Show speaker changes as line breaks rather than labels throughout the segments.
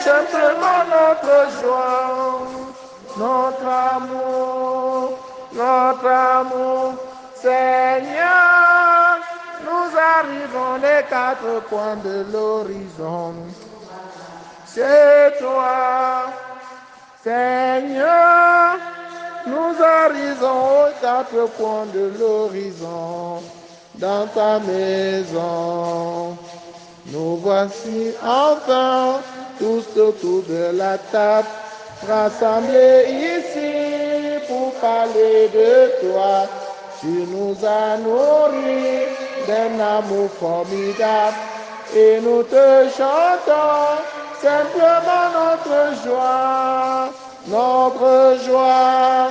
simplement notre joie, notre amour. Seigneur, nous arrivons des quatre coins de l'horizon. C'est toi, Seigneur, nous arrivons aux quatre coins de l'horizon, dans ta maison. Nous voici enfin tous autour de la table, rassemblés ici pour parler de toi. Tu nous as nourris d'un amour formidable et nous te chantons simplement notre joie, notre joie,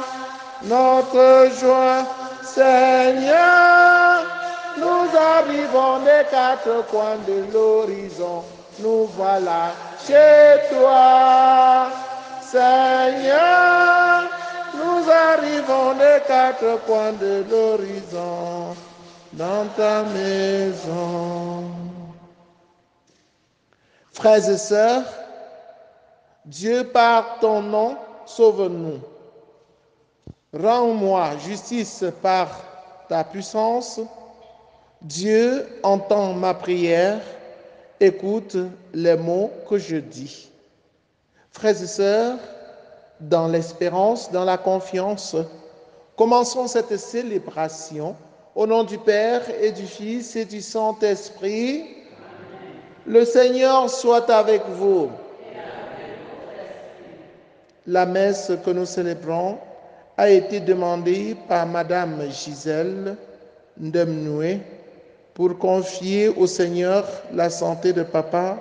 notre joie. Seigneur, nous arrivons des quatre coins de l'horizon. Nous voilà chez toi, Seigneur. Nous arrivons des quatre coins de l'horizon, dans ta maison. Frères et sœurs, Dieu par ton nom, sauve-nous. Rends-moi justice par ta puissance. Dieu entend ma prière, écoute les mots que je dis. Frères et sœurs, dans l'espérance, dans la confiance, commençons cette célébration au nom du Père et du Fils et du Saint-Esprit. Le Seigneur soit avec vous. La messe que nous célébrons a été demandée par Madame Gisèle Ndemnoué pour confier au Seigneur la santé de Papa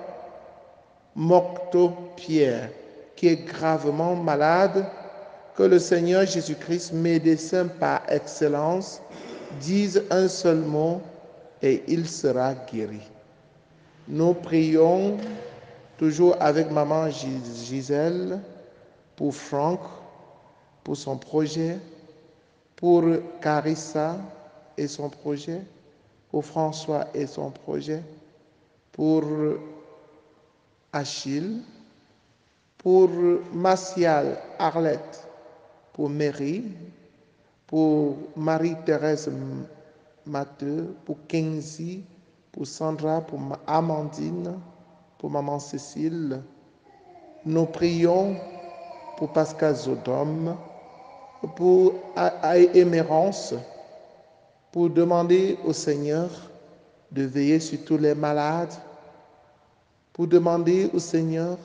Mocto Pierre, qui est gravement malade. Que le Seigneur Jésus-Christ, médecin par excellence, dise un seul mot et il sera guéri. Nous prions toujours avec maman Gisèle pour Franck, pour son projet, pour Carissa et son projet, pour François et son projet, pour Achille, pour Martial Arlette, pour Mary, pour Marie-Thérèse Matteux, pour Kenzie, pour Sandra, pour Amandine, pour Maman Cécile. Nous prions pour Pascal Zodome, pour Émérance, pour demander au Seigneur de veiller sur tous les malades, pour demander au Seigneur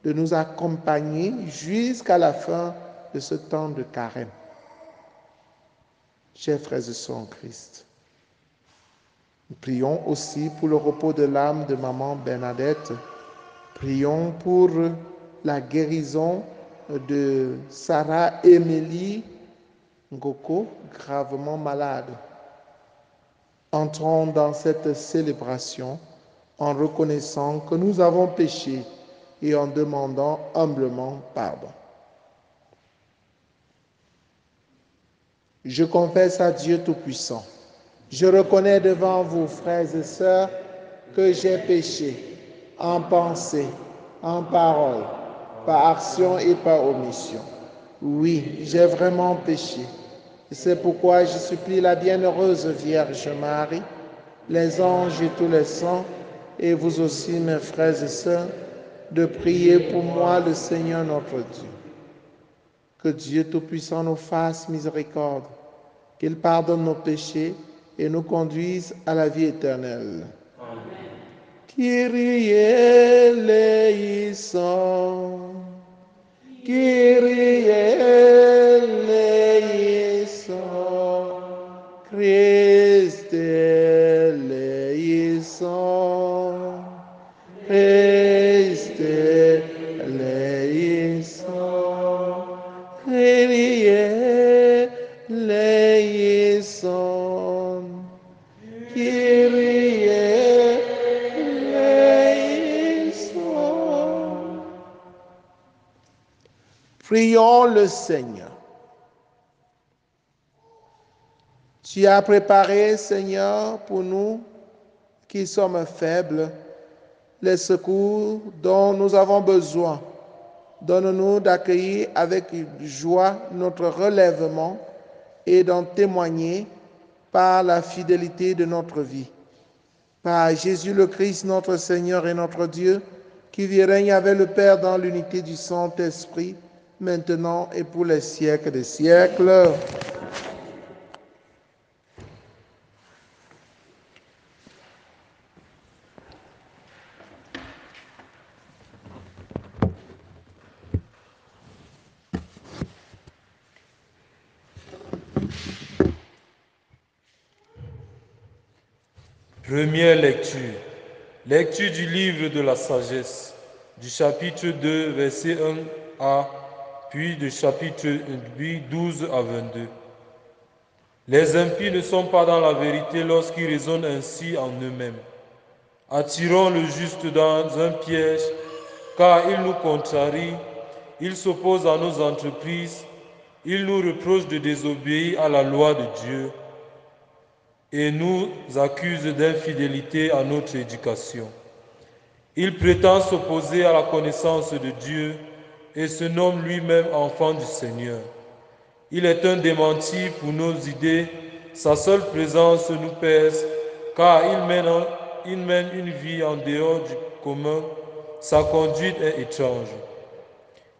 de nous accompagner jusqu'à la fin de ce temps de carême. Chers frères et sœurs en Christ, nous prions aussi pour le repos de l'âme de maman Bernadette. Prions pour la guérison de Sarah Émilie Ngoko, gravement malade. Entrons dans cette célébration en reconnaissant que nous avons péché et en demandant humblement pardon. Je confesse à Dieu Tout-Puissant. Je reconnais devant vous, frères et sœurs, que j'ai péché en pensée, en parole, par action et par omission. Oui, j'ai vraiment péché. C'est pourquoi je supplie la bienheureuse Vierge Marie, les anges et tous les saints, et vous aussi, mes frères et sœurs, de prier pour moi le Seigneur notre Dieu. Que Dieu Tout-Puissant nous fasse miséricorde, qu'il pardonne nos péchés et nous conduise à la vie éternelle. Amen. Kyrie eleison, Kyrie eleison, Christe eleison, Christe eleison, Kyrie eleison, Kyrie eleison. Prions le Seigneur. Tu as préparé, Seigneur, pour nous qui sommes faibles, les secours dont nous avons besoin. Donne-nous d'accueillir avec joie notre relèvement et d'en témoigner par la fidélité de notre vie. Par Jésus le Christ, notre Seigneur et notre Dieu, qui vit et règne avec le Père dans l'unité du Saint-Esprit, maintenant et pour les siècles des siècles.
Première lecture. Lecture du livre de la sagesse, du chapitre 2, verset 1a, puis du chapitre 12 à 22. Les impies ne sont pas dans la vérité lorsqu'ils raisonnent ainsi en eux-mêmes. Attirons le juste dans un piège, car il nous contrarie, il s'oppose à nos entreprises, il nous reproche de désobéir à la loi de Dieu et nous accuse d'infidélité à notre éducation. Il prétend s'opposer à la connaissance de Dieu et se nomme lui-même enfant du Seigneur. Il est un démenti pour nos idées, sa seule présence nous pèse, car il mène une vie en dehors du commun, sa conduite est étrange.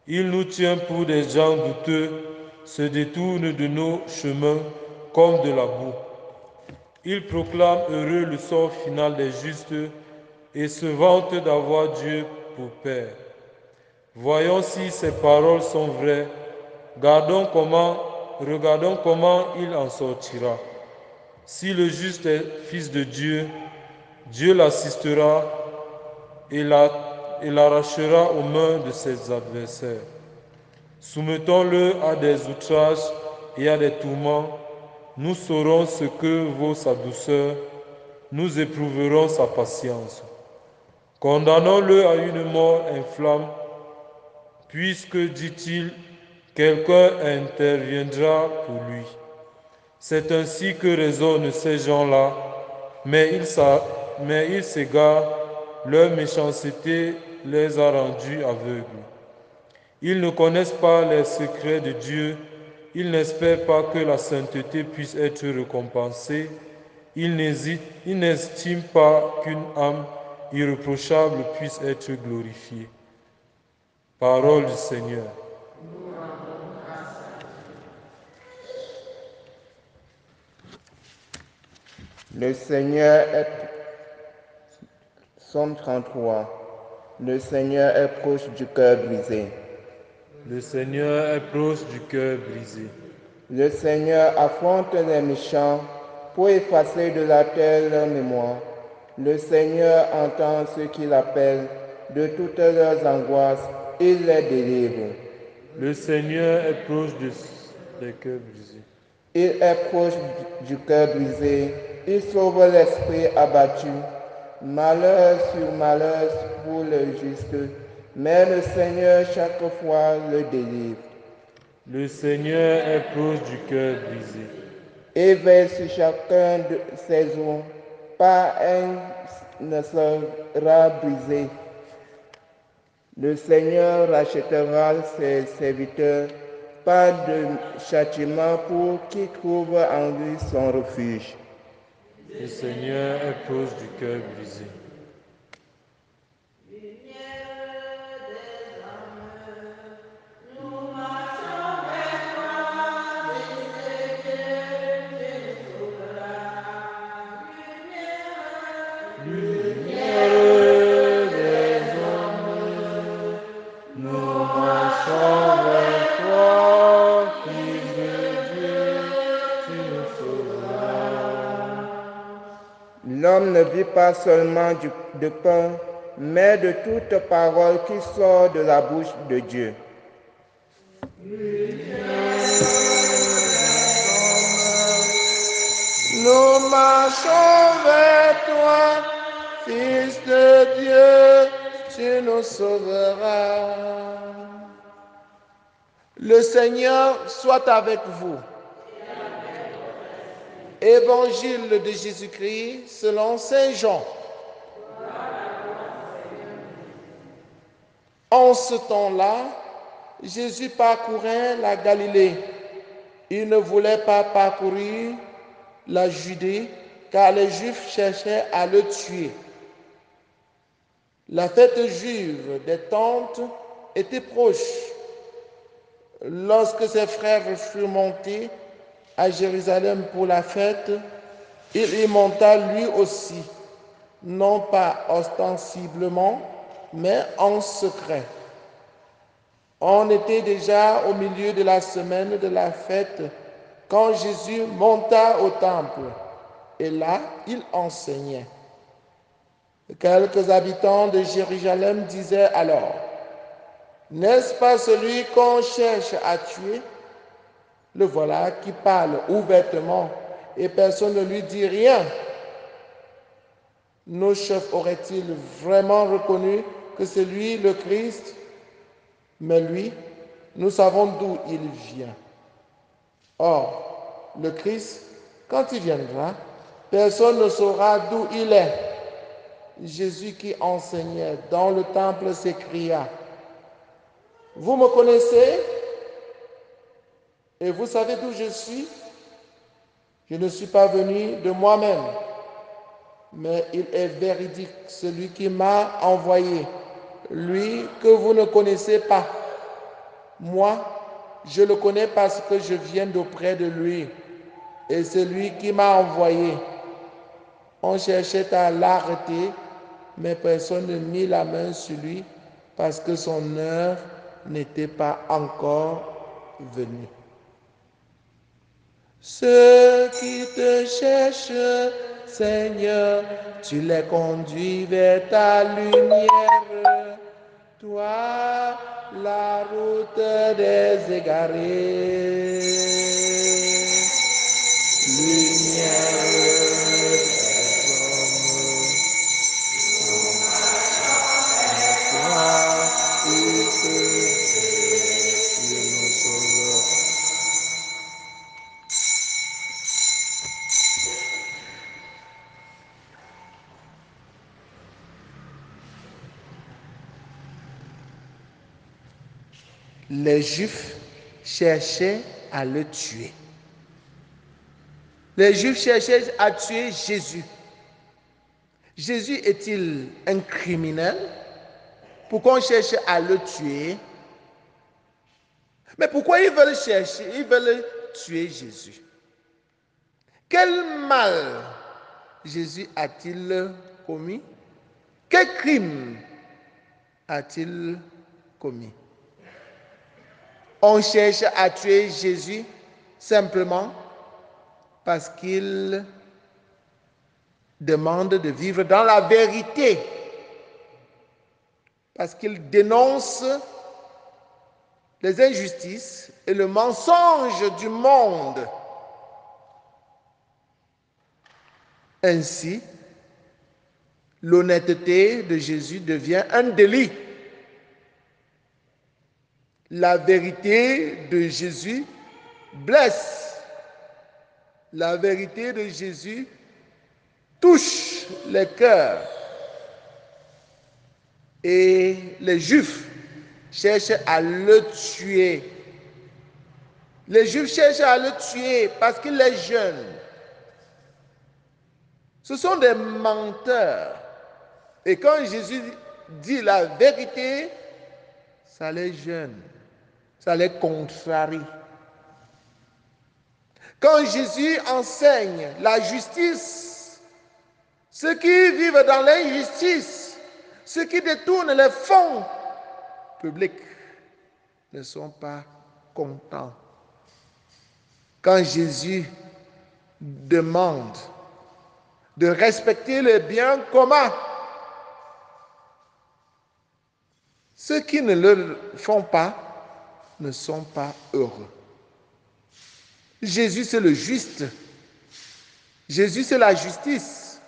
Il nous tient pour des gens douteux, se détourne de nos chemins comme de la boue. Il proclame heureux le sort final des justes et se vante d'avoir Dieu pour Père. Voyons si ces paroles sont vraies. Regardons comment il en sortira. Si le juste est fils de Dieu, Dieu l'assistera et l'arrachera aux mains de ses adversaires. Soumettons-le à des outrages et à des tourments. Nous saurons ce que vaut sa douceur, nous éprouverons sa patience. Condamnons-le à une mort infâme, puisque, dit-il, quelqu'un interviendra pour lui. C'est ainsi que raisonnent ces gens-là, mais ils s'égarent, leur méchanceté les a rendus aveugles. Ils ne connaissent pas les secrets de Dieu, ils n'espèrent pas que la sainteté puisse être récompensée, ils n'estiment pas qu'une âme irréprochable puisse être glorifiée. Parole du Seigneur.
Le Seigneur est... Somme 33. Le Seigneur est proche du cœur brisé.
Le Seigneur est proche du cœur brisé.
Le Seigneur affronte les méchants pour effacer de la terre leur mémoire. Le Seigneur entend ceux qui l'appellent de toutes leurs angoisses, il les délivre.
Le Seigneur est proche des cœurs brisés.
Il est proche du cœur brisé, il sauve l'esprit abattu. Malheur sur malheur pour le juste, mais le Seigneur chaque fois le délivre.
Le Seigneur est proche du cœur brisé.
Et veille sur chacun de ses os, pas un ne sera brisé. Le Seigneur rachètera ses serviteurs, pas de châtiment pour qui trouve en lui son refuge.
Le Seigneur est proche du cœur brisé.
L'homme ne vit pas seulement de pain, mais de toute parole qui sort de la bouche de Dieu.
Nous marchons vers toi, Fils de Dieu, tu nous sauveras. Le Seigneur soit avec vous. Évangile de Jésus-Christ selon Saint Jean. En ce temps-là, Jésus parcourait la Galilée. Il ne voulait pas parcourir la Judée, car les Juifs cherchaient à le tuer. La fête juive des Tentes était proche. Lorsque ses frères furent montés à Jérusalem pour la fête, il y monta lui aussi, non pas ostensiblement, mais en secret. On était déjà au milieu de la semaine de la fête quand Jésus monta au temple, et là, il enseignait. Quelques habitants de Jérusalem disaient alors, « N'est-ce pas celui qu'on cherche à tuer? Le voilà qui parle ouvertement et personne ne lui dit rien. Nos chefs auraient-ils vraiment reconnu que c'est lui le Christ? Mais lui, nous savons d'où il vient. Or, le Christ, quand il viendra, personne ne saura d'où il est. » Jésus qui enseignait dans le temple s'écria, « Vous me connaissez et vous savez d'où je suis? Je ne suis pas venu de moi-même, mais il est véridique, celui qui m'a envoyé, lui que vous ne connaissez pas. Moi, je le connais parce que je viens d'auprès de lui, et c'est lui qui m'a envoyé. » On cherchait à l'arrêter, mais personne ne mit la main sur lui parce que son heure n'était pas encore venue. Ceux qui te cherchent, Seigneur, tu les conduis vers ta lumière. Toi, la route des égarés. Lumière les Juifs cherchaient à le tuer. Les Juifs cherchaient à tuer Jésus. Jésus est-il un criminel? Pourquoi on cherche à le tuer? Mais pourquoi ils veulent tuer Jésus? Quel mal Jésus a-t-il commis? Quel crime a-t-il commis? On cherche à tuer Jésus simplement parce qu'il demande de vivre dans la vérité, parce qu'il dénonce les injustices et le mensonge du monde. Ainsi, l'honnêteté de Jésus devient un délit. La vérité de Jésus blesse. La vérité de Jésus touche les cœurs. Et les Juifs cherchent à le tuer. Les Juifs cherchent à le tuer parce qu'il est jeune. Ce sont des menteurs. Et quand Jésus dit la vérité, ça les gêne, ça les contrarie. Quand Jésus enseigne la justice, ceux qui vivent dans l'injustice, ceux qui détournent les fonds publics ne sont pas contents. Quand Jésus demande de respecter les biens communs, ceux qui ne le font pas ne sont pas heureux. Jésus, c'est le juste. Jésus, c'est la justice.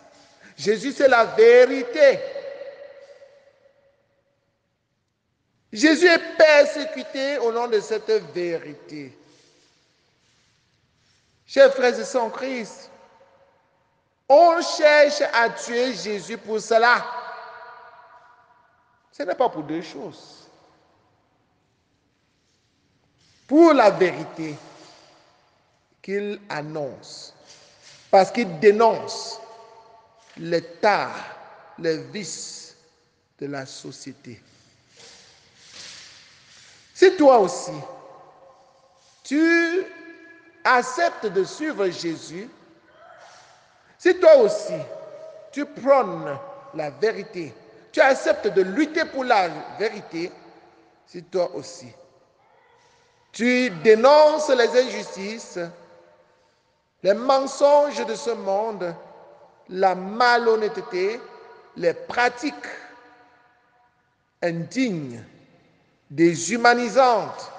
Jésus, c'est la vérité. Jésus est persécuté au nom de cette vérité. Chers frères et sœurs en Christ, on cherche à tuer Jésus pour cela. Ce n'est pas pour deux choses. pour la vérité qu'il annonce, parce qu'il dénonce l'état, les vices de la société. Si toi aussi, tu acceptes de suivre Jésus, si toi aussi, tu prônes la vérité, tu acceptes de lutter pour la vérité, si toi aussi, tu dénonces les injustices, les mensonges de ce monde, la malhonnêteté, les pratiques indignes, déshumanisantes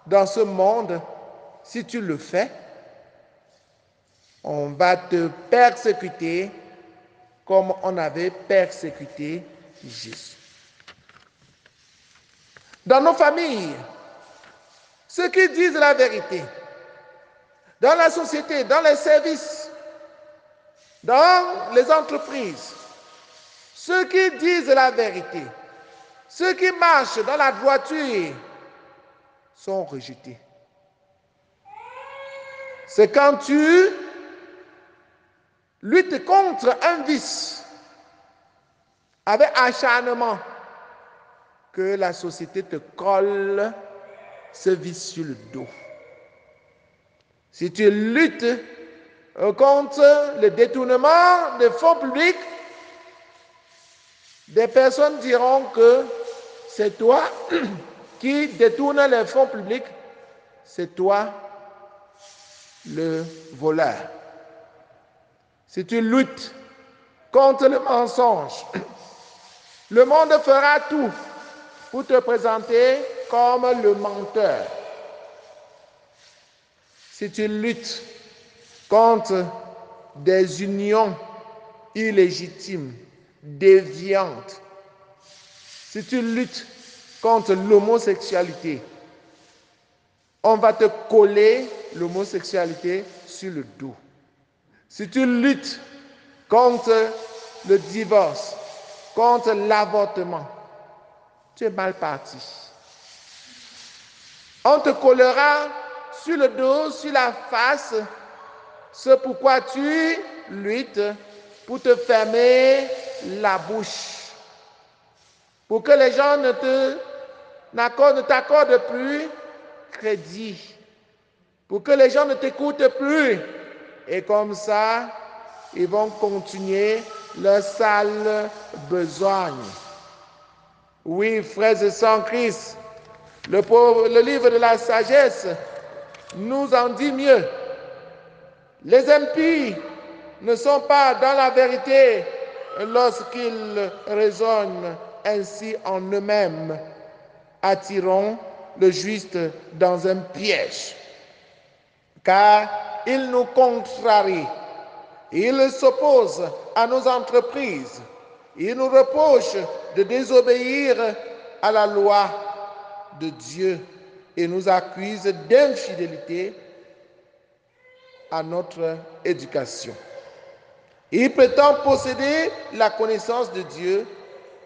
dans ce monde, si tu le fais, on va te persécuter comme on avait persécuté Jésus. Dans nos familles, ceux qui disent la vérité, dans la société, dans les services, dans les entreprises, ceux qui disent la vérité, ceux qui marchent dans la droiture sont rejetés. C'est quand tu luttes contre un vice avec acharnement que la société te colle ce vice sur le dos. Si tu luttes contre le détournement des fonds publics, des personnes diront que c'est toi qui détourne les fonds publics, c'est toi le voleur. Si tu luttes contre le mensonge, le monde fera tout pour te présenter comme le menteur. Si tu luttes contre des unions illégitimes, déviantes, si tu luttes contre l'homosexualité, on va te coller l'homosexualité sur le dos. Si tu luttes contre le divorce, contre l'avortement, tu es mal parti. On te collera sur le dos, sur la face, ce pourquoi tu luttes pour te fermer la bouche, pour que les gens ne t'accordent plus crédit, pour que les gens ne t'écoutent plus. Et comme ça, ils vont continuer leur sale besogne. Oui, frères et sœurs en Christ, le livre de la sagesse nous en dit mieux. Les impies ne sont pas dans la vérité lorsqu'ils raisonnent ainsi en eux-mêmes, attirant le juste dans un piège. Car ils nous contrarient, ils s'opposent à nos entreprises, ils nous reprochent de désobéir à la loi de Dieu et nous accusent d'infidélité à notre éducation. Il prétend posséder la connaissance de Dieu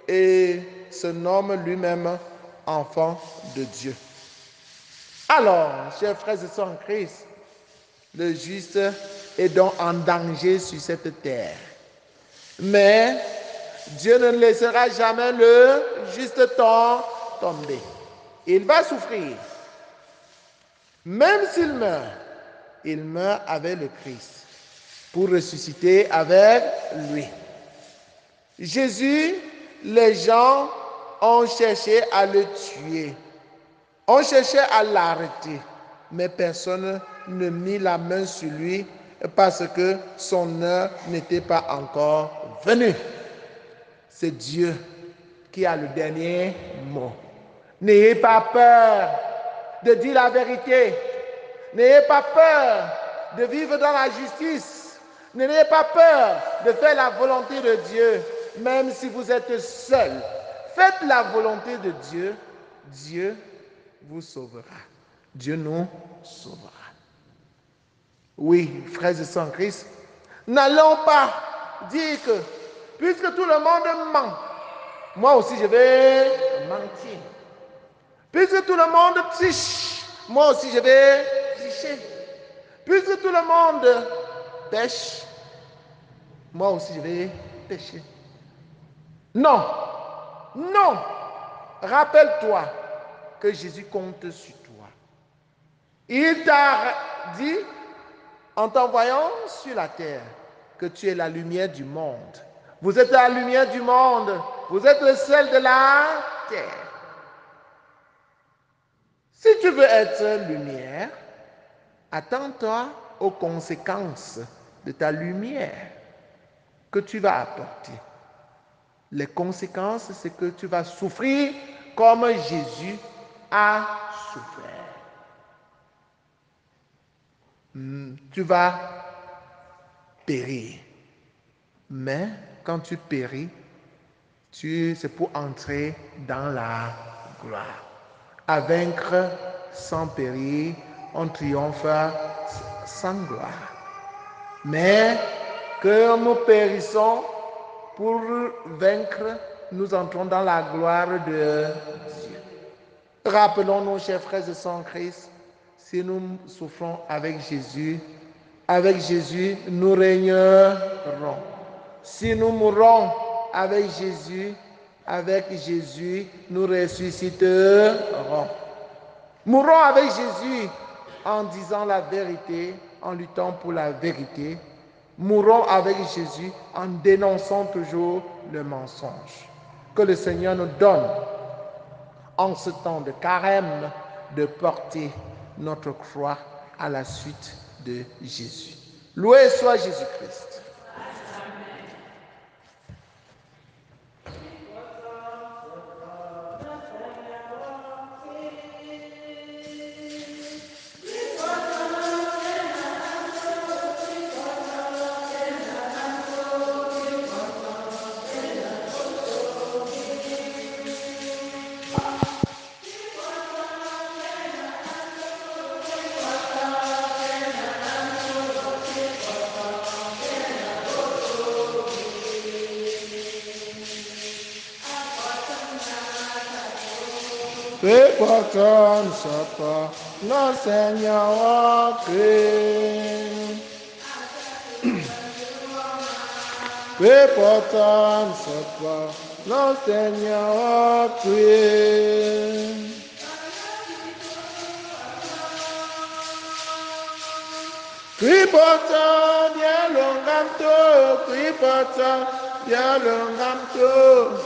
et se nomme lui-même enfant de Dieu. Alors, chers frères et sœurs en Christ, le juste est donc en danger sur cette terre. Mais Dieu ne laissera jamais le juste tomber. Il va souffrir. Même s'il meurt, il meurt avec le Christ pour ressusciter avec lui. Jésus, les gens ont cherché à le tuer, ont cherché à l'arrêter, mais personne ne mit la main sur lui parce que son heure n'était pas encore venue. C'est Dieu qui a le dernier mot. N'ayez pas peur de dire la vérité. N'ayez pas peur de vivre dans la justice. N'ayez pas peur de faire la volonté de Dieu, même si vous êtes seul. Faites la volonté de Dieu. Dieu vous sauvera. Dieu nous sauvera. Oui, frères et sœurs en Christ, n'allons pas dire que, puisque tout le monde ment, moi aussi je vais mentir. Puisque tout le monde triche, moi aussi je vais tricher. Puisque tout le monde pêche, moi aussi je vais pêcher. Non, non. Rappelle-toi que Jésus compte sur toi. Il t'a dit, en t'envoyant sur la terre, que tu es la lumière du monde. Vous êtes la lumière du monde. Vous êtes le sel de la terre. Si tu veux être lumière, attends-toi aux conséquences de ta lumière que tu vas apporter. Les conséquences, c'est que tu vas souffrir comme Jésus a souffert. Tu vas périr. Mais quand tu péris, c'est pour entrer dans la gloire. À vaincre sans périr, on triomphe sans gloire. Mais que nous périssons pour vaincre, nous entrons dans la gloire de Dieu. Rappelons-nous, chers frères et sœurs en Christ, si nous souffrons avec Jésus, nous régnerons. Si nous mourons avec Jésus, nous ressusciterons. Mourons avec Jésus en disant la vérité, en luttant pour la vérité. Mourons avec Jésus en dénonçant toujours le mensonge. Que le Seigneur nous donne, en ce temps de carême, de porter notre croix à la suite de Jésus. Loué soit Jésus-Christ. Que pourtant soit pas le Seigneur Christ. Que pourtant soit pas le Seigneur Christ. Que pourtant bien longamto, que pourtant bien longamto.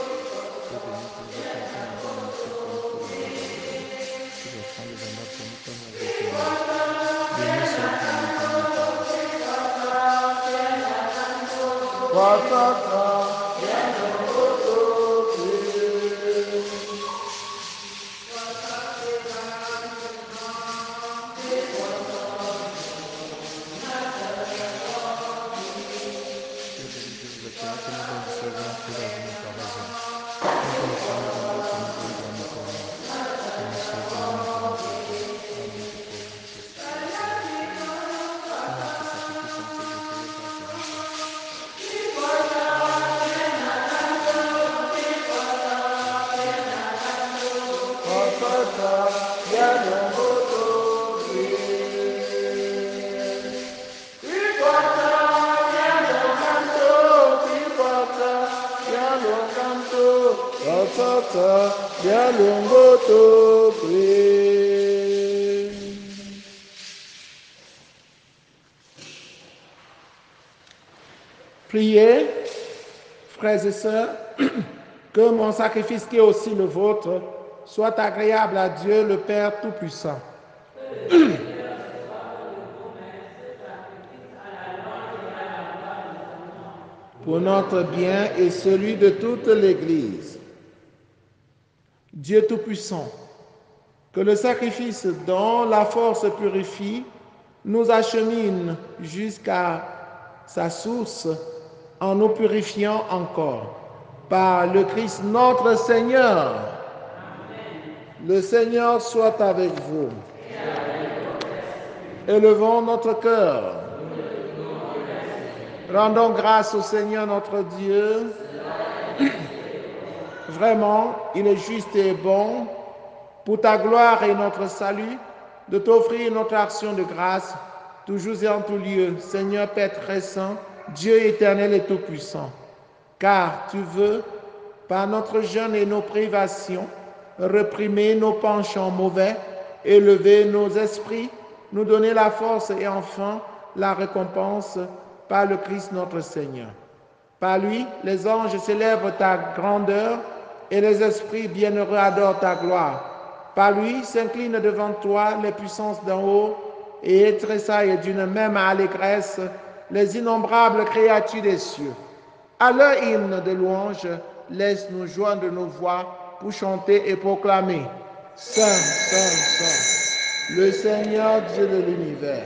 Priez, frères et sœurs, que mon sacrifice qui est aussi le vôtre soit agréable à Dieu le Père Tout-Puissant. Pour notre bien et celui de toute l'Église. Dieu Tout-Puissant, que le sacrifice dont la force purifie nous achemine jusqu'à sa source en nous purifiant encore. Par le Christ notre Seigneur. Amen. Le Seigneur soit avec vous. Élevons notre cœur. Rendons grâce au Seigneur notre Dieu. Vraiment, il est juste et bon pour ta gloire et notre salut de t'offrir notre action de grâce, toujours et en tout lieu, Seigneur Père très saint, Dieu éternel et tout-puissant. Car tu veux, par notre jeûne et nos privations, réprimer nos penchants mauvais, élever nos esprits, nous donner la force et enfin la récompense par le Christ notre Seigneur. Par lui, les anges célèbrent ta grandeur et les esprits bienheureux adorent ta gloire. Par lui s'inclinent devant toi les puissances d'en haut et tressaillent d'une même allégresse les innombrables créatures des cieux. À leur hymne de louange, laisse-nous joindre nos voix pour chanter et proclamer Saint, Saint, Saint, le Seigneur Dieu de l'univers.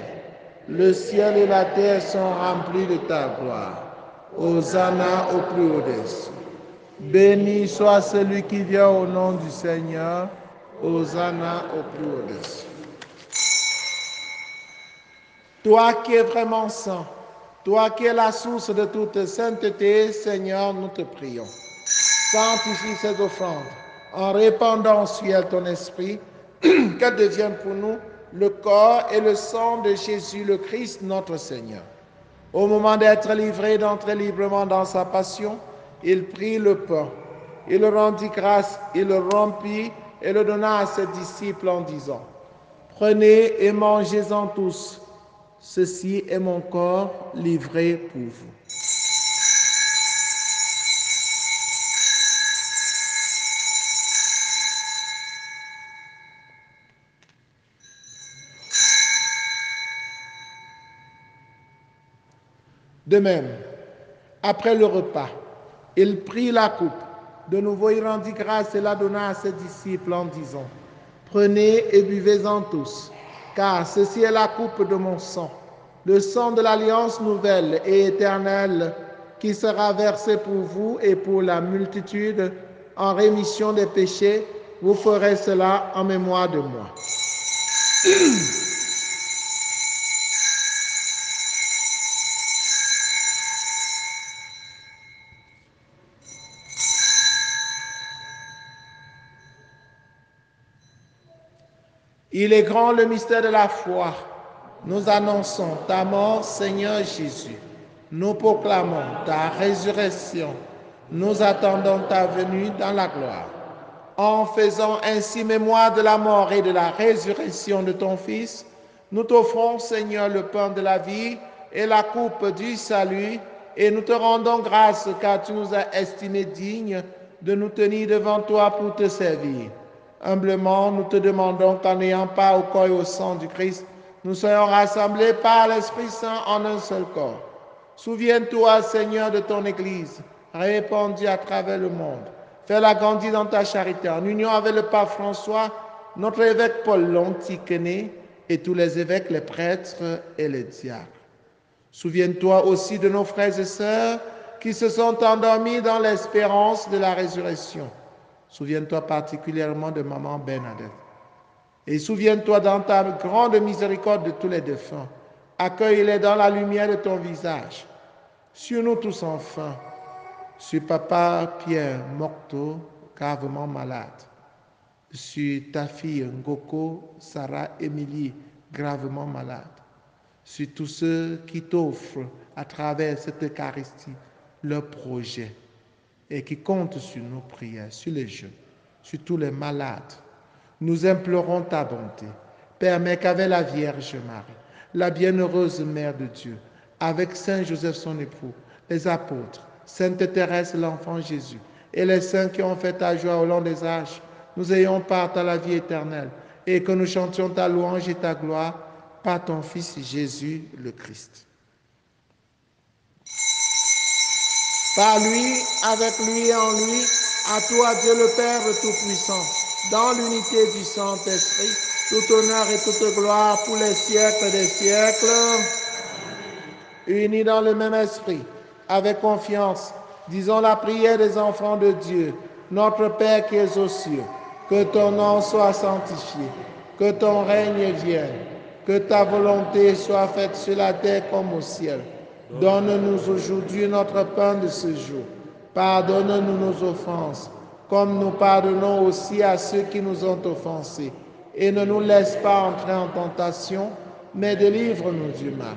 Le ciel et la terre sont remplis de ta gloire. Hosanna au plus haut des cieux. Béni soit celui qui vient au nom du Seigneur. Hosanna au plus haut des cieux. Toi qui es vraiment saint, toi qui es la source de toute sainteté, Seigneur, nous te prions. Sanctifie ces offrandes en répandant au ciel ton esprit, qu'elles deviennent pour nous le corps et le sang de Jésus le Christ, notre Seigneur. Au moment d'être livré, d'entrer librement dans sa passion, il prit le pain, il rendit grâce, il le rompit et le donna à ses disciples en disant, « Prenez et mangez-en tous, ceci est mon corps livré pour vous. » De même, après le repas, il prit la coupe. De nouveau, il rendit grâce et la donna à ses disciples en disant, « Prenez et buvez-en tous, car ceci est la coupe de mon sang, le sang de l'alliance nouvelle et éternelle qui sera versé pour vous et pour la multitude en rémission des péchés. Vous ferez cela en mémoire de moi. » Il est grand le mystère de la foi. Nous annonçons ta mort, Seigneur Jésus. Nous proclamons ta résurrection. Nous attendons ta venue dans la gloire. En faisant ainsi mémoire de la mort et de la résurrection de ton Fils, nous t'offrons, Seigneur, le pain de la vie et la coupe du salut, et nous te rendons grâce car tu nous as estimés dignes de nous tenir devant toi pour te servir. Humblement, nous te demandons qu'en n'ayant pas au corps et au sang du Christ, nous soyons rassemblés par l'Esprit Saint en un seul corps. Souviens-toi, Seigneur, de ton Église, répandue à travers le monde. Fais-la grandir dans ta charité, en union avec le pape François, notre évêque Paul l'Antiquené, et tous les évêques, les prêtres et les diacres. Souviens-toi aussi de nos frères et sœurs qui se sont endormis dans l'espérance de la résurrection. Souviens-toi particulièrement de maman Bernadette. Et souviens-toi dans ta grande miséricorde de tous les défunts. Accueille-les dans la lumière de ton visage. Sur nous tous enfin, sur papa Pierre Mocto, gravement malade. Sur ta fille Ngoko, Sarah Émilie, gravement malade. Sur tous ceux qui t'offrent à travers cette Eucharistie leur projet et qui comptent sur nos prières, sur les jeunes, sur tous les malades. Nous implorons ta bonté. Permets qu'avec la Vierge Marie, la bienheureuse Mère de Dieu, avec Saint Joseph son époux, les apôtres, Sainte Thérèse l'enfant Jésus et les saints qui ont fait ta joie au long des âges, nous ayons part à la vie éternelle et que nous chantions ta louange et ta gloire par ton Fils Jésus le Christ. Par lui, avec lui et en lui, à toi Dieu le Père Tout-Puissant, dans l'unité du Saint-Esprit, tout honneur et toute gloire pour les siècles des siècles. Unis dans le même esprit, avec confiance, disons la prière des enfants de Dieu. Notre Père qui es aux cieux, que ton nom soit sanctifié, que ton règne vienne, que ta volonté soit faite sur la terre comme au ciel. Donne-nous aujourd'hui notre pain de ce jour. Pardonne-nous nos offenses, comme nous pardonnons aussi à ceux qui nous ont offensés. et ne nous laisse pas entrer en tentation, mais délivre-nous du mal.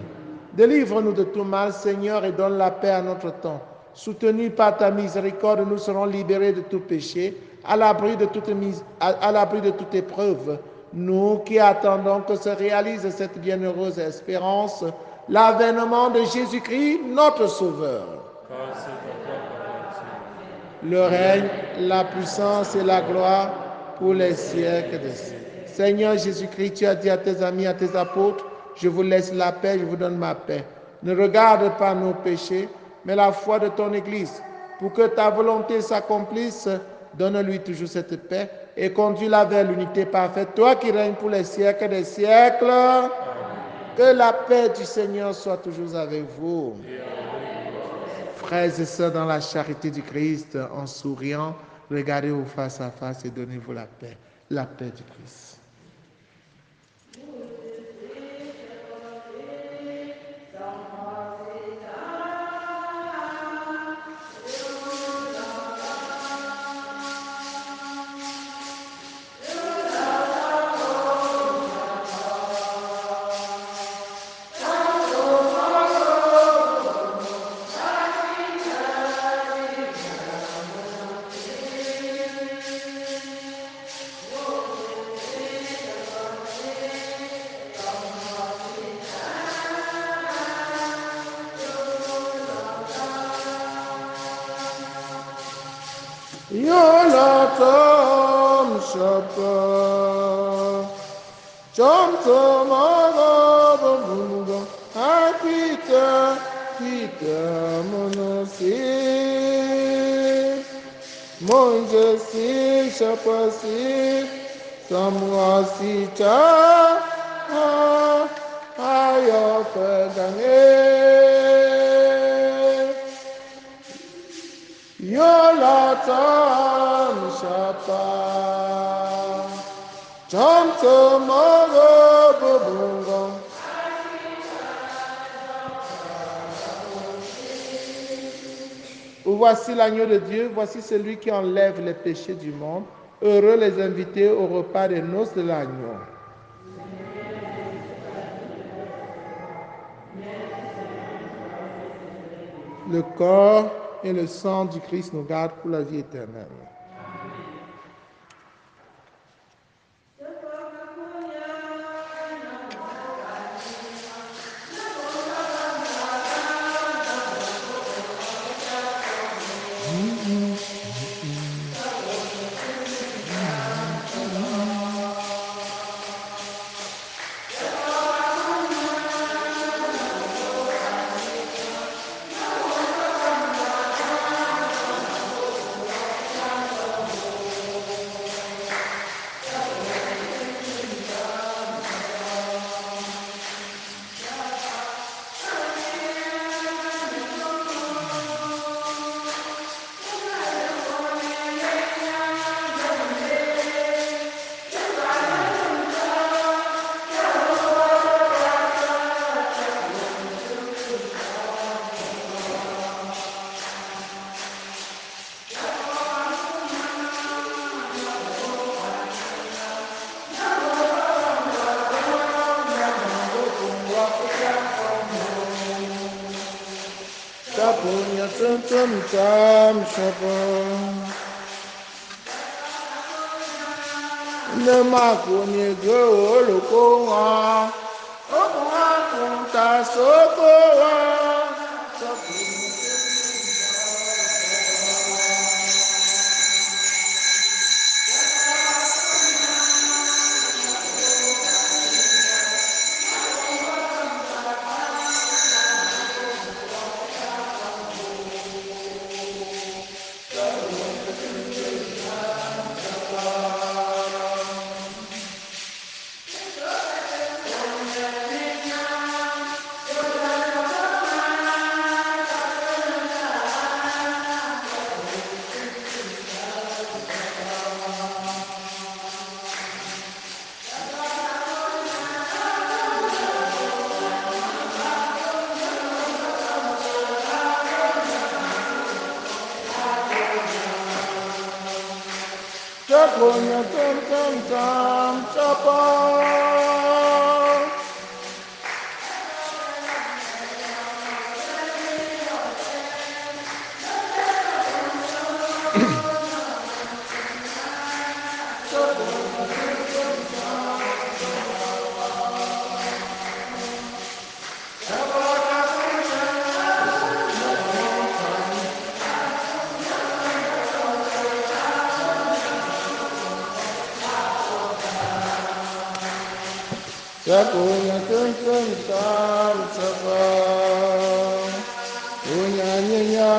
Délivre-nous de tout mal, Seigneur, et donne la paix à notre temps. Soutenus par ta miséricorde, nous serons libérés de tout péché, à l'abri de toute épreuve. Nous qui attendons que se réalise cette bienheureuse espérance, l'avènement de Jésus-Christ, notre Sauveur.
Car c'est à toi qu'appartient
Le règne, la puissance et la gloire pour les siècles des siècles. Seigneur Jésus-Christ, tu as dit à tes amis, à tes apôtres, je vous laisse la paix, je vous donne ma paix. Ne regarde pas nos péchés, mais la foi de ton Église. Pour que ta volonté s'accomplisse, donne-lui toujours cette paix et conduis-la vers l'unité parfaite. Toi qui règnes pour les siècles des siècles, que la paix du Seigneur soit toujours avec vous. Frères et sœurs, dans la charité du Christ, en souriant, regardez-vous face à face et donnez-vous la paix du Christ. Yolatom Shapa Chom Tomaga Bunga Akita Kita Monosi Monjesi Shapasi Samwasi Cha Ayopagane Yolatam Shapa Chom Tomaga Bunga. Voici l'agneau de Dieu, voici celui qui enlève les péchés du monde. Heureux les invités au repas des noces de l'agneau. Le corps et le sang du Christ nous gardent pour la vie éternelle. Tapunya tum tam shabam. Le makunye go lokowa. Owa kunta sokowa.
Chakonya tam tam tam chapa. Chakonya tam tam tam chapa. Unya nya.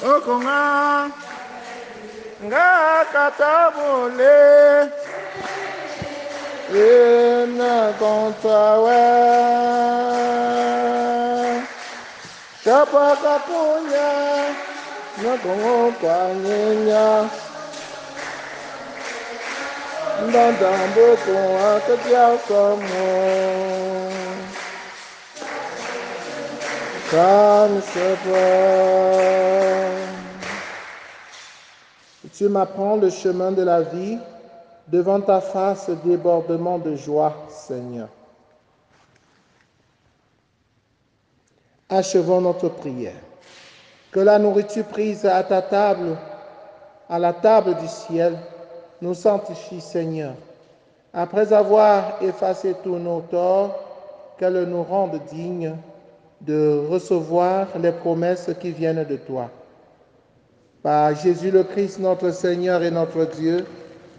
Okonga nga katabule ena kontawe chapa kapunya na kongo kwanyenya ndandambo kwa katia kamo Tu m'apprends le chemin de la vie, devant ta face débordement de joie, Seigneur. Achevons notre prière. Que la nourriture prise à ta table, à la table du ciel, nous sanctifie, Seigneur. Après avoir effacé tous nos torts, qu'elle nous rende dignes de recevoir les promesses qui viennent de toi. Par Jésus le Christ, notre Seigneur et notre Dieu,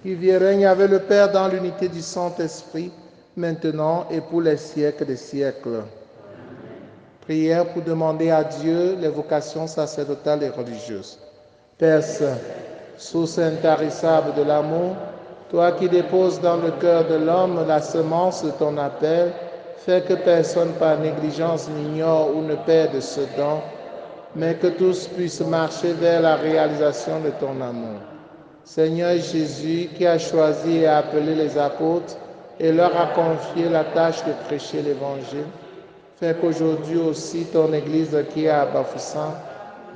qui vit et règne avec le Père dans l'unité du Saint-Esprit, maintenant et pour les siècles des siècles. Prière pour demander à Dieu les vocations sacerdotales et religieuses. Père Saint, source intarissable de l'amour, toi qui déposes dans le cœur de l'homme la semence de ton appel, fais que personne par négligence n'ignore ou ne perde ce don, mais que tous puissent marcher vers la réalisation de ton amour. Seigneur Jésus, qui a choisi et appelé les apôtres et leur a confié la tâche de prêcher l'Évangile, fais qu'aujourd'hui aussi ton Église qui est à Bafoussam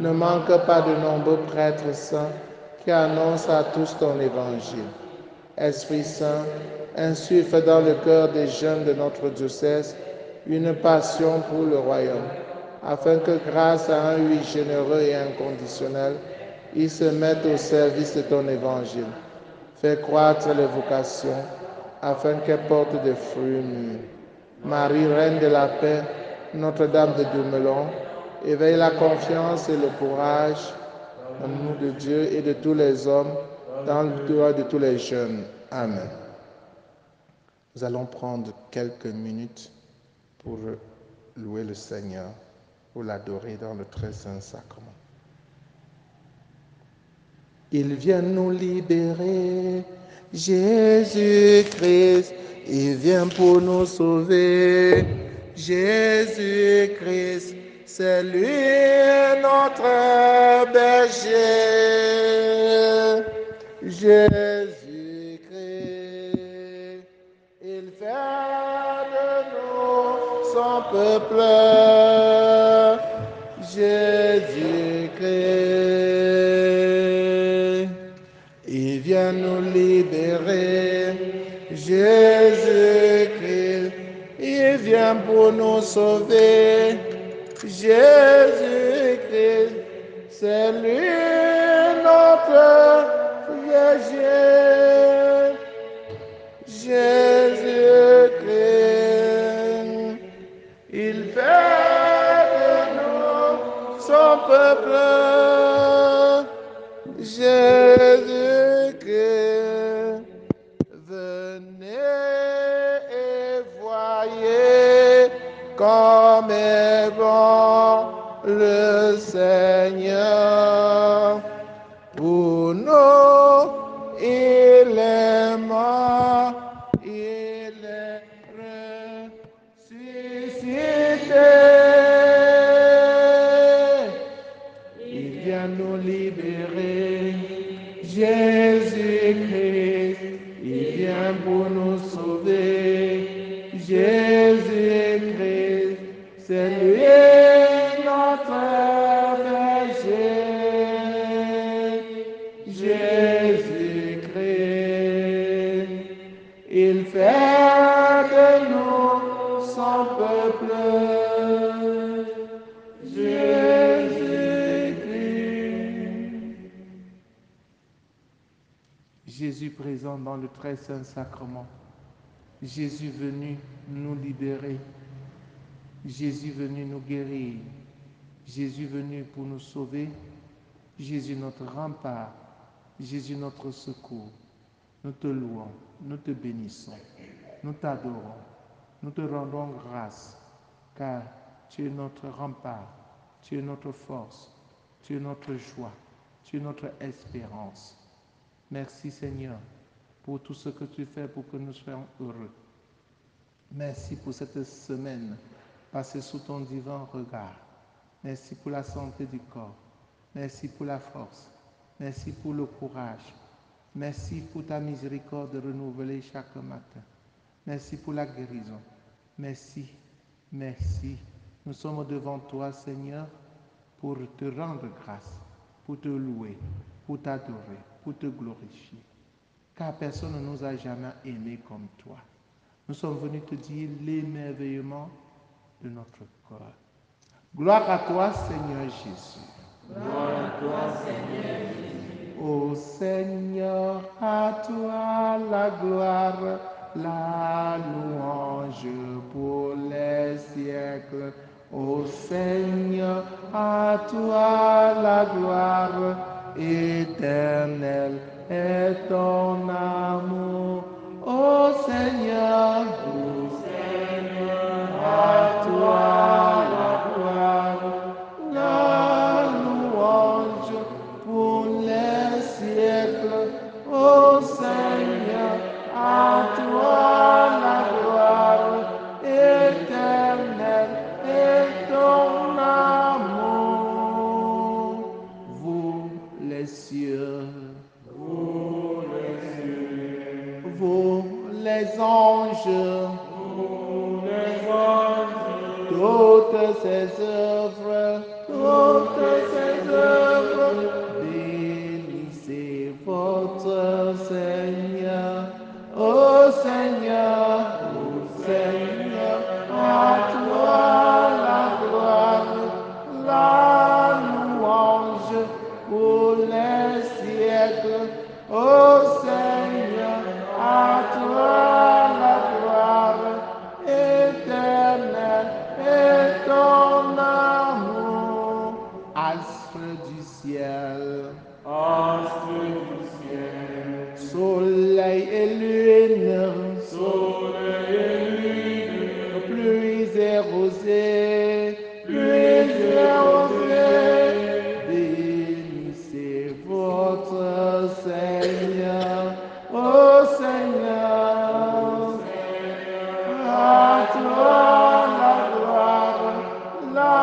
ne manque pas de nombreux prêtres saints qui annoncent à tous ton Évangile. Esprit Saint, insuffle dans le cœur des jeunes de notre diocèse une passion pour le royaume, afin que grâce à un oui généreux et inconditionnel, ils se mettent au service de ton évangile. Fais croître les vocations, afin qu'elles portent des fruits mûrs. Marie, Reine de la paix, Notre-Dame de Dumelon, éveille la confiance et le courage en nous de Dieu et de tous les hommes, dans le cœur de tous les jeunes. Amen. Nous allons prendre quelques minutes pour louer le Seigneur, pour l'adorer dans le très saint sacrement. Il vient nous libérer, Jésus-Christ, il vient pour nous sauver, Jésus-Christ, c'est lui notre berger. Jésus-Christ, il fait de nous son peuple. Jésus-Christ, il vient nous libérer. Jésus-Christ, il vient pour nous sauver. Jésus-Christ, c'est lui notre berger. Jésus-Christ, il fait de nous son peuple. Jésus-Christ, venez et voyez comme est bon le Seigneur. Pour nous, il est mort, il est ressuscité. Il vient nous libérer, Jésus-Christ, il vient
viens pour nous sauver. Jésus-Christ, c'est lui notre berger. Jésus-Christ, il fait de nous son peuple. Jésus présent dans le très saint sacrement. Jésus venu nous libérer. Jésus venu nous guérir. Jésus venu pour nous sauver. Jésus notre rempart. Jésus notre secours. Nous te louons, nous te bénissons, nous t'adorons, nous te rendons grâce, car tu es notre rempart, tu es notre force, tu es notre joie, tu es notre espérance. Merci Seigneur pour tout ce que tu fais pour que nous soyons heureux. Merci pour cette semaine passée sous ton divin regard. Merci pour la santé du corps. Merci pour la force. Merci pour le courage. Merci pour ta miséricorde renouvelée chaque matin. Merci pour la guérison. Merci, merci. Nous sommes devant toi, Seigneur, pour te rendre grâce, pour te louer, pour t'adorer, pour te glorifier. Car personne ne nous a jamais aimés comme toi. Nous sommes venus te dire l'émerveillement de notre corps. Gloire à toi, Seigneur Jésus.
Gloire à toi, Seigneur Jésus.
Ô Seigneur, à toi la gloire, la louange pour les siècles. Ô Seigneur, à toi la gloire, éternel est ton amour. Ô Seigneur, à toi la gloire, la louange pour les siècles. Ô Seigneur, à toi la gloire, éternel est ton amour. Vous les cieux, vous les anges, toutes ces œuvres, bénissez votre Seigneur. Ô Seigneur, à toi la gloire, la louange pour les siècles. Ô Seigneur, à toi la gloire, éternel est ton amour. Astre du ciel, soleil et lune, pluies et rosées, bénissez votre Seigneur. Ô Seigneur, à toi la gloire, la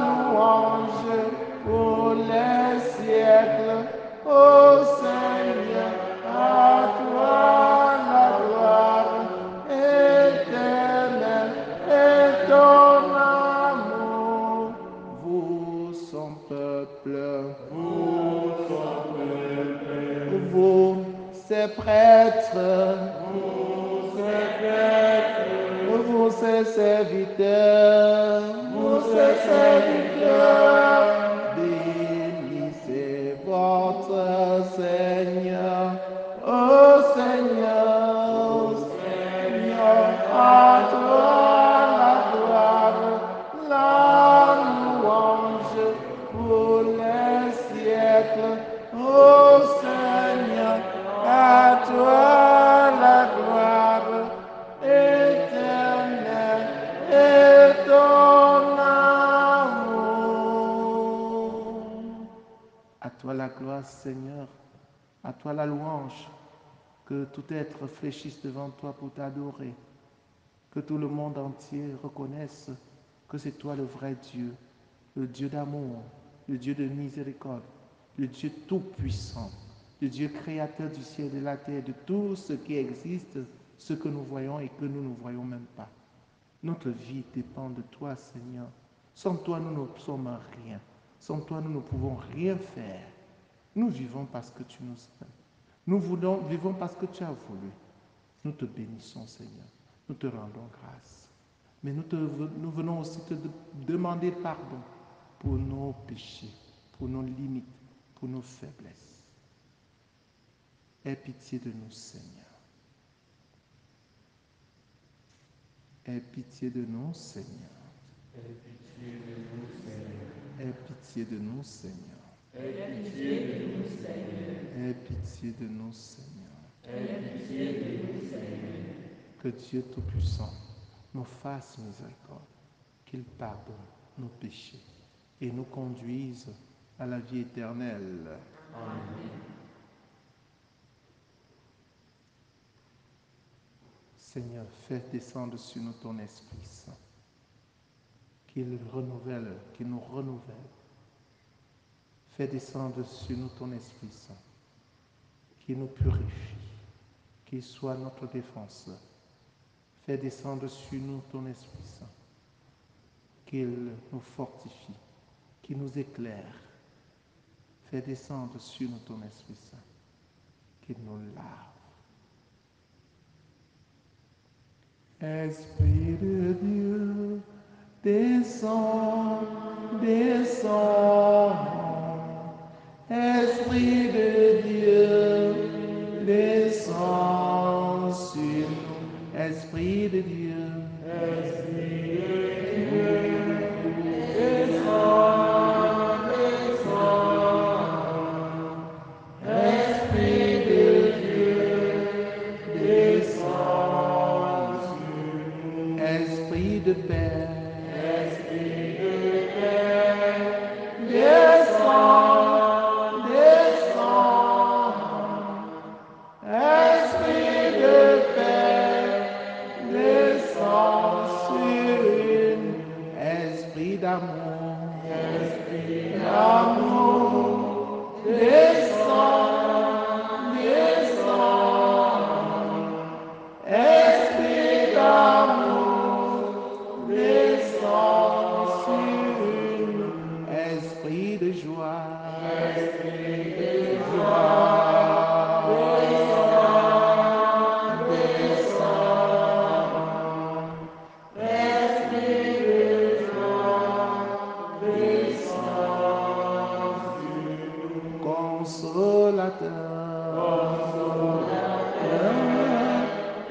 louange pour les siècles. Ô Seigneur, à toi la gloire, éternel est ton amour. Vous, son peuple, vous, ses prêtres, vous, ses serviteurs, bénissez votre Seigneur. Ô Seigneur, à toi la gloire, la louange pour les siècles. Ô Seigneur, à toi la gloire, éternel est ton amour. À toi la gloire, Seigneur, à toi la louange, que tout être fléchisse devant toi pour t'adorer, que tout le monde entier reconnaisse que c'est toi le vrai Dieu, le Dieu d'amour, le Dieu de miséricorde, le Dieu tout-puissant, de Dieu créateur du ciel et de la terre, de tout ce qui existe, ce que nous voyons et que nous ne voyons même pas. Notre vie dépend de toi, Seigneur. Sans toi, nous ne sommes rien. Sans toi, nous ne pouvons rien faire. Nous vivons parce que tu nous aimes. Nous vivons parce que tu as voulu. Nous te bénissons, Seigneur. Nous te rendons grâce. Mais nous venons aussi te demander pardon pour nos péchés, pour nos limites, pour nos faiblesses. Aie pitié de nous, Seigneur. Aie pitié de nous, Seigneur. Aie pitié de nous, Seigneur. Aie pitié de nous, Seigneur. Aie pitié de nous, Seigneur. Aie pitié de nous, Seigneur. Que Dieu Tout-Puissant nous fasse miséricorde, qu'il pardonne nos péchés et nous conduise à la vie éternelle. Amen. Seigneur, fais descendre sur nous ton Esprit Saint, qu'il nous renouvelle. Fais descendre sur nous ton Esprit Saint, qui nous purifie, qu'il soit notre défenseur. Fais descendre sur nous ton Esprit Saint, qu'il nous fortifie, qu'il nous éclaire. Fais descendre sur nous ton Esprit Saint, qu'il nous lave. Esprit de Dieu, descends, descends. Esprit de Dieu, descends sur nous. Esprit de Dieu, Esprit de Dieu, descends, descends. Esprit de Dieu, descends sur nous. Esprit de paix, Esprit de paix, descends. D'amour, Esprit d'amour, descends, descends. Esprit d'amour, descends sur nous. Esprit de joie, Esprit de joie, descends, descends. Esprit de consolateur, consolateur,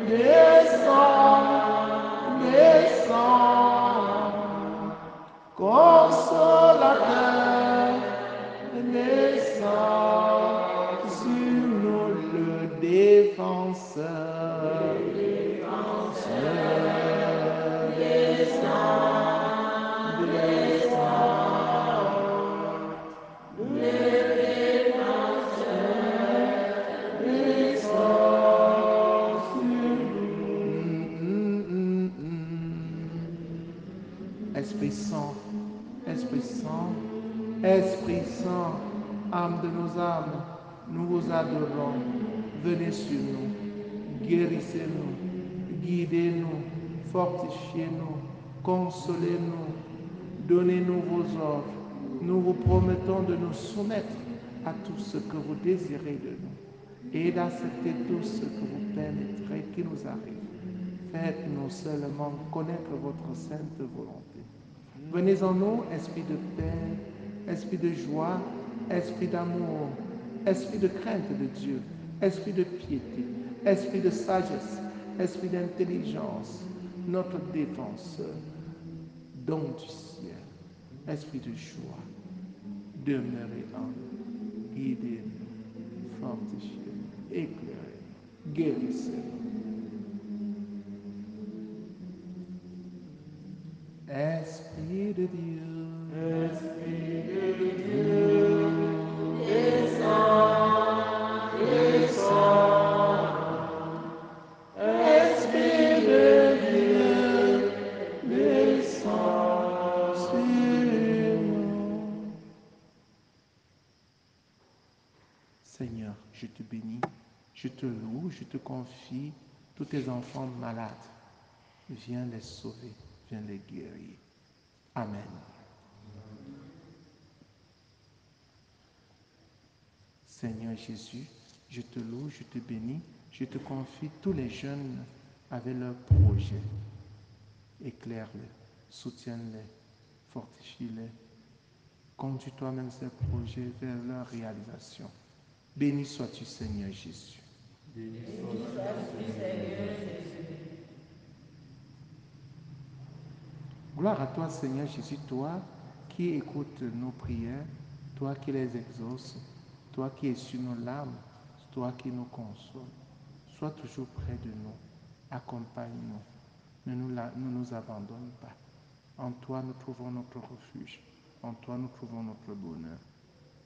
descends, descends, consolateur, descends sur nous le défenseur, descends, Esprit Saint, Esprit Saint, Esprit Saint, âme de nos âmes, nous vous adorons. Venez sur nous, guérissez-nous, guidez-nous, fortifiez-nous, consolez-nous, donnez-nous vos ordres. Nous vous promettons de nous soumettre à tout ce que vous désirez de nous et d'accepter tout ce que vous permettrez qu'il nous arrive. Faites-nous seulement connaître votre sainte volonté. Venez en nous, esprit de paix, esprit de joie, esprit d'amour, esprit de crainte de Dieu, esprit de piété, esprit de sagesse, esprit d'intelligence, notre défenseur, don du ciel, esprit de joie, demeurez en nous, guidez-nous, fortifiez-nous, éclairez-nous, guérissez-nous. Esprit de Dieu, Esprit de Dieu, descends, descends. Esprit de Dieu, descends sur nous. Seigneur, je te bénis, je te loue, je te confie tous tes enfants malades. Viens les sauver, viens les guérir. Amen. Seigneur Jésus, je te loue, je te bénis, je te confie tous les jeunes avec leurs projets. Éclaire-les, soutiens-les, fortifie-les. Conduis toi-même ces projets vers leur réalisation. Béni sois-tu, Seigneur Jésus.
Béni sois-tu, Seigneur Jésus.
Gloire à toi, Seigneur Jésus, toi qui écoutes nos prières, toi qui les exauces, toi qui es sur nos larmes, toi qui nous consoles. Sois toujours près de nous, accompagne-nous, ne nous abandonne pas. En toi, nous trouvons notre refuge. En toi, nous trouvons notre bonheur.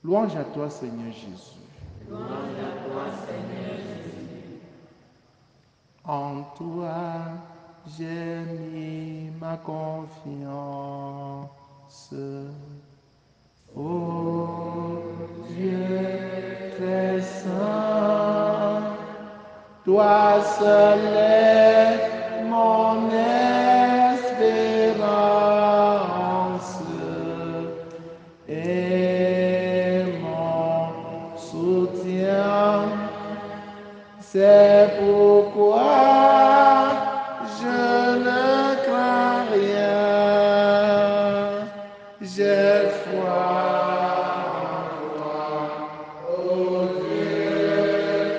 Louange à toi, Seigneur Jésus.
Louange à toi, Seigneur Jésus.
En toi, j'ai mis ma confiance. Ô Dieu très saint, toi seul est mon espérance et mon soutien. C'est pourquoi je ne crains rien. J'ai foi en toi, ô Dieu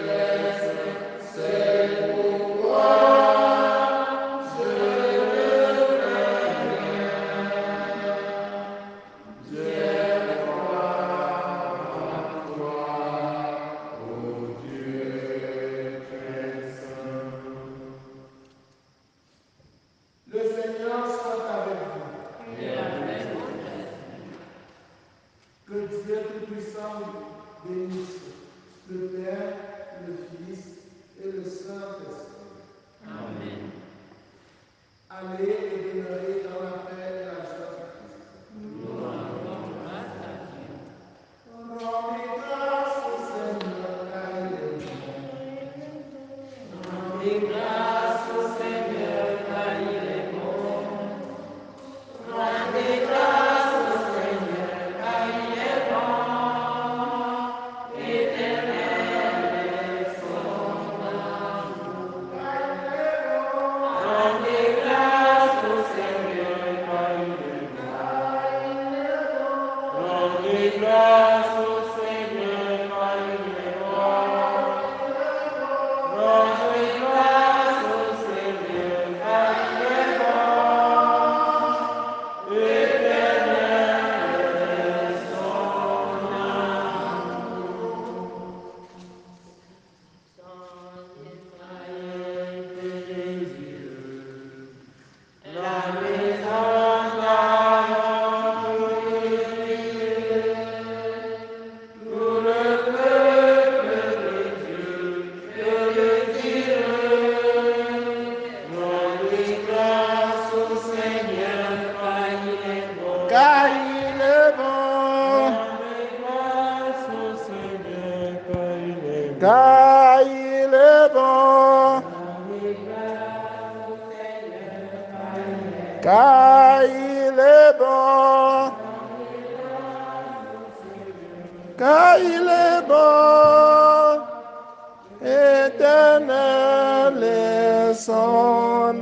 très saint. C'est pourquoi je ne crains rien. J'ai foi en toi, ô Dieu très saint. Le Seigneur soit avec vous.
Et avec votre esprit.
Que Dieu Tout-Puissant bénisse le Père, le Fils et le Saint-Esprit.
Amen.
Allez et demeurez dans la paix et la joie du Christ.
Nous rendons grâce à Dieu.
Rendez grâce au Seigneur car il est bon.
Rendez grâce au Seigneur car il est bon. Rendez grâce au Seigneur car il est bon. Éternel est son amour. Rendez grâce au Seigneur car il est bon. Rendez grâce au Seigneur car il est bon. Rendez grâce au Seigneur car il est bon. Éternel est son amour. Sans Israël de Jésus, la maison d'Aaron brûlée. Tout le peuple de Dieu te le dirait. Rendez grâce au Seigneur car il est bon.
Car il est bon.
Rendez grâce au Seigneur car il est bon.
Car il est bon.
Rendez grâce au Seigneur car il est bon.
Car il est bon. Car il est bon. Éternel est son